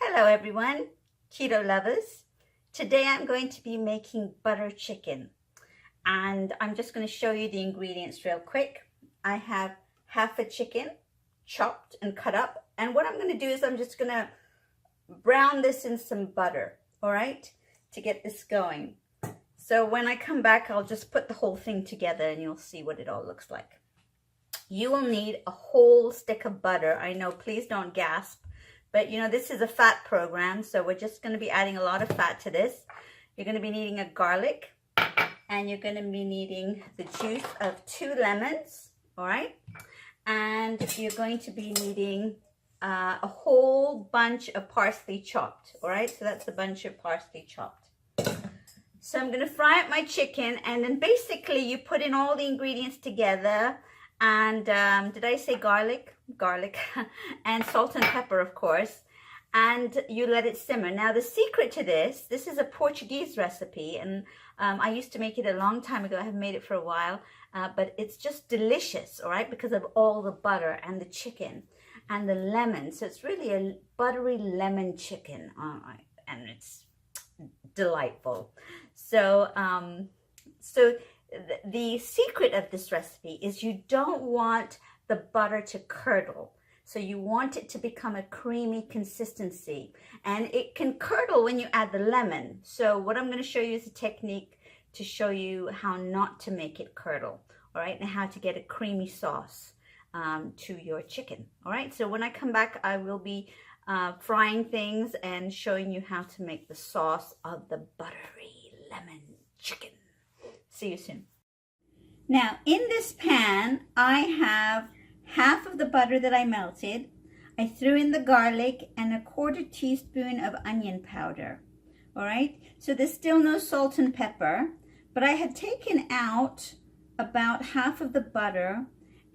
Hello everyone, keto lovers. Today I'm going to be making butter chicken and I'm just going to show you the ingredients real quick. I have half a chicken chopped and cut up, and what I'm going to do is I'm just going to brown this in some butter, all right, to get this going. So when I come back, I'll just put the whole thing together and you'll see what it all looks like. You will need a whole stick of butter. I know, please don't gasp. But you know, this is a fat program, so we're just going to be adding a lot of fat to this. You're going to be needing a garlic, and you're going to be needing the juice of 2 lemons, all right? And you're going to be needing a whole bunch of parsley chopped, all right? So that's a bunch of parsley chopped. So I'm going to fry up my chicken, and then basically you put in all the ingredients together. And did I say garlic? Garlic and salt and pepper, of course, and you let it simmer. Now the secret to this is a Portuguese recipe, and I used to make it a long time ago. I haven't made it for a while, but it's just delicious, all right, because of all the butter and the chicken and the lemon. So it's really a buttery lemon chicken, and it's delightful. So the secret of this recipe is you don't want the butter to curdle. So you want it to become a creamy consistency, and it can curdle when you add the lemon. So what I'm going to show you is a technique to show you how not to make it curdle, all right, and how to get a creamy sauce to your chicken, all right? So when I come back, I will be frying things and showing you how to make the sauce of the buttery lemon chicken. See you soon. Now in this pan, I have half of the butter that I melted. I threw in the garlic and a 1/4 teaspoon of onion powder. All right, so there's still no salt and pepper, but I had taken out about half of the butter,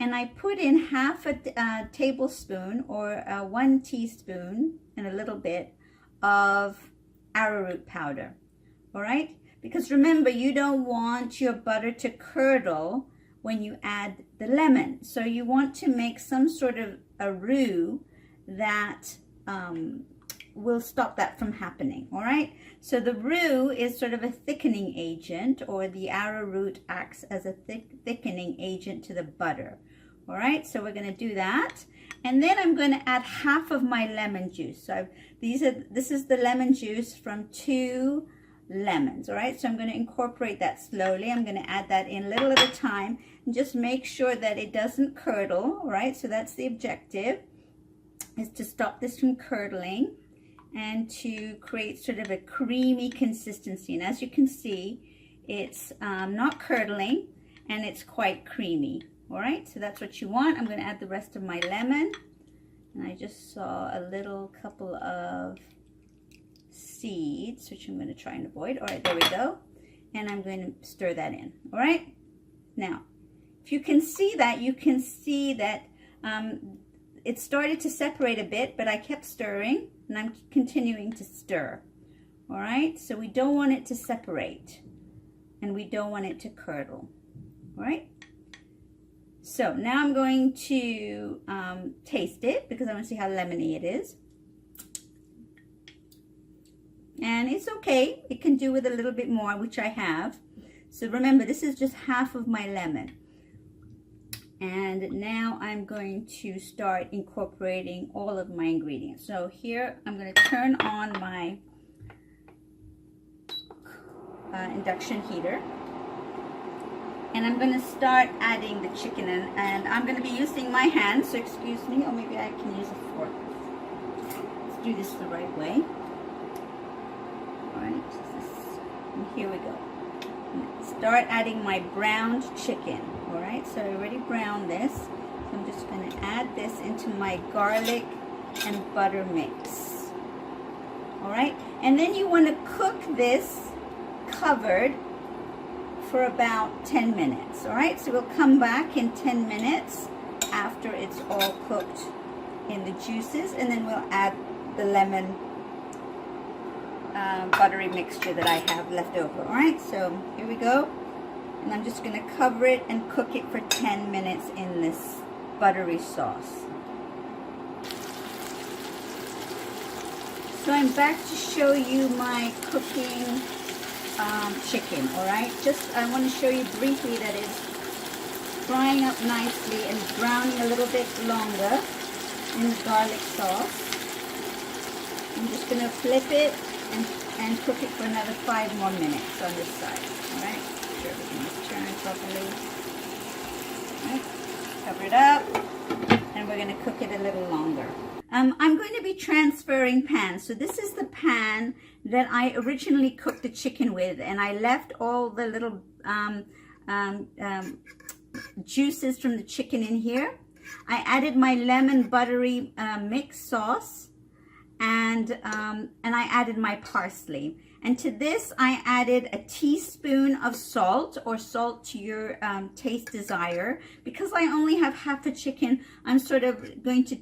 and I put in half a tablespoon or 1 teaspoon and a little bit of arrowroot powder. All right, because remember, you don't want your butter to curdle when you add the lemon. So you want to make some sort of a roux that will stop that from happening, all right? So the roux is sort of a thickening agent, or the arrowroot acts as a thickening agent to the butter, all right? So we're gonna do that. And then I'm gonna add half of my lemon juice. So this is the lemon juice from 2 lemons, all right? So I'm going to incorporate that slowly. I'm going to add that in little at a time, and just make sure that it doesn't curdle, all right? So that's the objective, is to stop this from curdling and to create sort of a creamy consistency. And as you can see, it's not curdling and it's quite creamy, all right? So that's what you want. I'm going to add the rest of my lemon, and I just saw a little couple of seeds, which I'm going to try and avoid. All right, there we go. And I'm going to stir that in. All right. Now, if you can see that, it started to separate a bit, but I kept stirring, and I'm continuing to stir. All right. So we don't want it to separate, and we don't want it to curdle. All right. So now I'm going to taste it, because I want to see how lemony it is. And it's okay, it can do with a little bit more, which I have. So remember, this is just half of my lemon. And now I'm going to start incorporating all of my ingredients. So here, I'm going to turn on my induction heater. And I'm going to start adding the chicken in. And I'm going to be using my hands, so excuse me, or maybe I can use a fork. Let's do this the right way. Right, and here we go. Start adding my browned chicken. All right, so I already browned this. So I'm just going to add this into my garlic and butter mix. All right, and then you want to cook this covered for about 10 minutes. All right, so we'll come back in 10 minutes after it's all cooked in the juices, and then we'll add the lemon buttery mixture that I have left over. All right, so here we go, and I'm just going to cover it and cook it for 10 minutes in this buttery sauce. So I'm back to show you my cooking chicken, all right? Just, I want to show you briefly that it's frying up nicely and browning a little bit longer in the garlic sauce. I'm just going to flip it and cook it for another 5 more minutes on this side, all right? Make sure everything is turned properly. All right, cover it up, and we're going to cook it a little longer. I'm going to be transferring pans. So this is the pan that I originally cooked the chicken with, and I left all the little juices from the chicken in here. I added my lemon buttery mixed sauce, and I added my parsley. And to this, I added a teaspoon of salt, or salt to your taste desire. Because I only have half a chicken, I'm sort of going to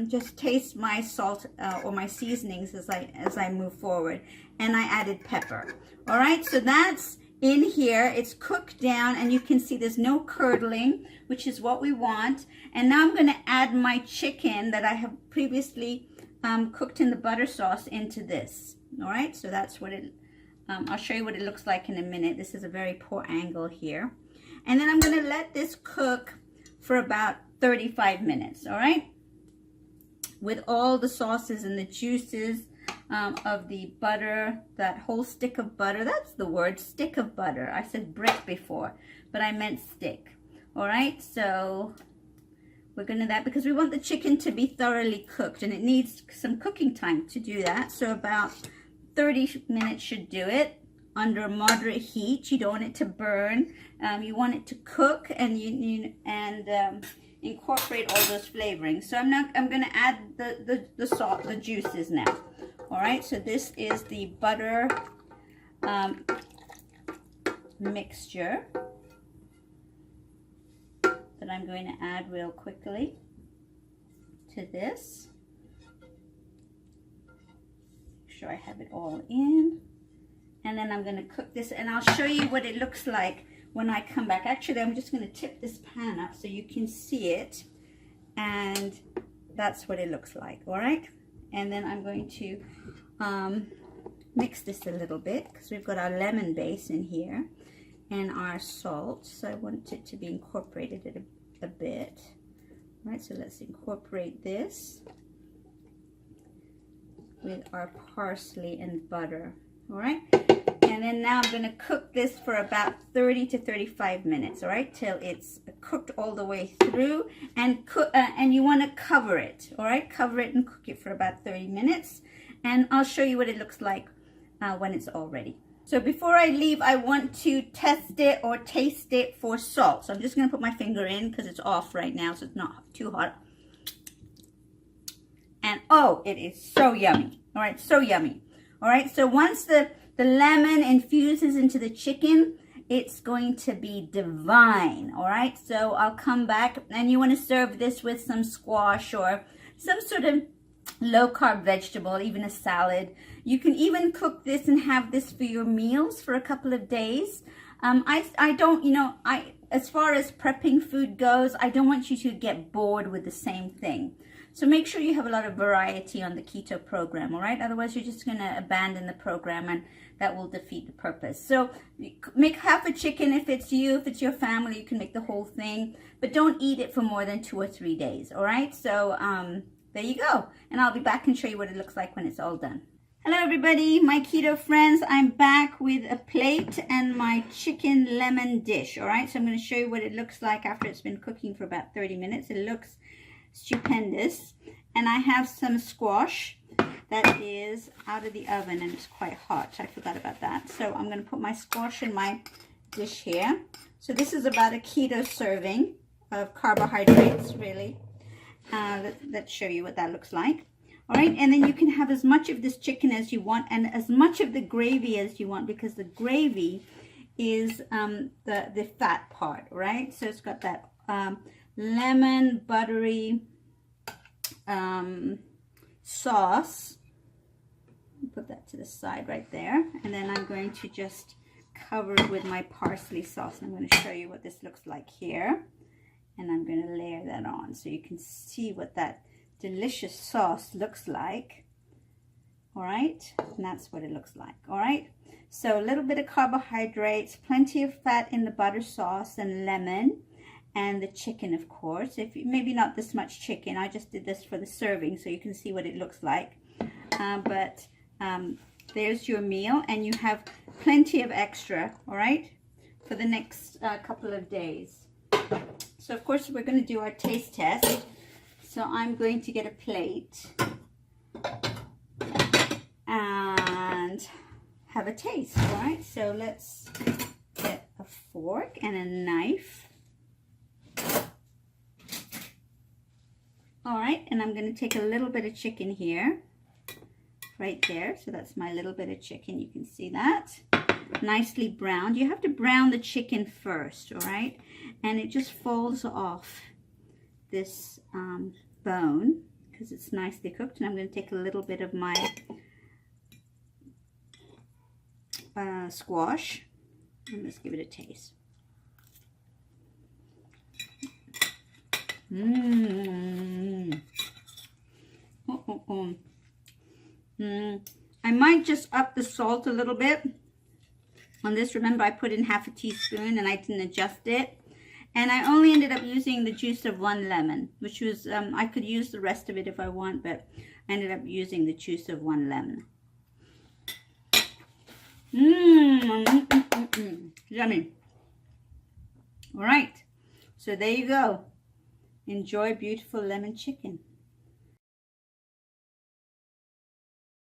just taste my salt or my seasonings as I move forward. And I added pepper. All right, so that's in here. It's cooked down, and you can see there's no curdling, which is what we want. And now I'm going to add my chicken that I have previously cooked in the butter sauce into this. All right, so that's what it, I'll show you what it looks like in a minute. This is a very poor angle here. And then I'm going to let this cook for about 35 minutes, all right? With all the sauces and the juices of the butter, that whole stick of butter. That's the word, stick of butter. I said brick before, but I meant stick. All right, so we're going to that because we want the chicken to be thoroughly cooked, and it needs some cooking time to do that. So about 30 minutes should do it under moderate heat. You don't want it to burn. You want it to cook and incorporate all those flavorings. So I'm going to add the salt, the juices now. All right. So this is the butter mixture that I'm going to add real quickly to this. Sure I have it all in, and then I'm going to cook this, and I'll show you what it looks like when I come back. Actually, I'm just going to tip this pan up so you can see it, and that's what it looks like. All right, and then I'm going to mix this a little bit because we've got our lemon base in here and our salt, so I want it to be incorporated a bit. All right, so let's incorporate this with our parsley and butter. All right, and then now I'm going to cook this for about 30 to 35 minutes. All right, till it's cooked all the way through, and and you want to cover it. All right, cover it and cook it for about 30 minutes, and I'll show you what it looks like when it's all ready. So before I leave, I want to test it or taste it for salt. So I'm just going to put my finger in because it's off right now, so it's not too hot. And oh, it is so yummy. All right, so yummy. All right, so once the lemon infuses into the chicken, it's going to be divine. All right, so I'll come back, and you want to serve this with some squash or some sort of low carb vegetable, even a salad. You can even cook this and have this for your meals for a couple of days. I don't, as far as prepping food goes, I don't want you to get bored with the same thing. So make sure you have a lot of variety on the keto program, all right? Otherwise, you're just going to abandon the program, and that will defeat the purpose. So make half a chicken if it's you. If it's your family, you can make the whole thing. But don't eat it for more than 2 or 3 days, all right? So there you go. And I'll be back and show you what it looks like when it's all done. Hello, everybody, my keto friends. I'm back with a plate and my chicken lemon dish, all right? So I'm going to show you what it looks like after it's been cooking for about 30 minutes. It looks stupendous. And I have some squash that is out of the oven, and it's quite hot. I forgot about that. So I'm going to put my squash in my dish here. So this is about a keto serving of carbohydrates, really. Let's show you what that looks like. All right, and then you can have as much of this chicken as you want, and as much of the gravy as you want, because the gravy is the fat part, right? So it's got that lemon buttery sauce. Put that to the side right there, and then I'm going to just cover it with my parsley sauce. I'm going to show you what this looks like here, and I'm going to layer that on so you can see what that delicious sauce looks like. All right, and that's what it looks like. All right, so a little bit of carbohydrates, plenty of fat in the butter sauce and lemon, and the chicken, of course. If you, maybe not this much chicken, I just did this for the serving so you can see what it looks like. There's your meal, and you have plenty of extra, all right, for the next couple of days. So of course we're going to do our taste test. So I'm going to get a plate and have a taste. All right, so let's get a fork and a knife. All right, and I'm going to take a little bit of chicken here, right there. So that's my little bit of chicken. You can see that. Nicely browned. You have to brown the chicken first, all right? And it just falls off this bone because it's nicely cooked. And I'm going to take a little bit of my squash and let's give it a taste. I might just up the salt a little bit on this. Remember, I put in half a teaspoon and I didn't adjust it. And I only ended up using the juice of 1 lemon, which was, I could use the rest of it if I want, but I ended up using the juice of 1 lemon. Yummy. All right, so there you go. Enjoy beautiful lemon chicken.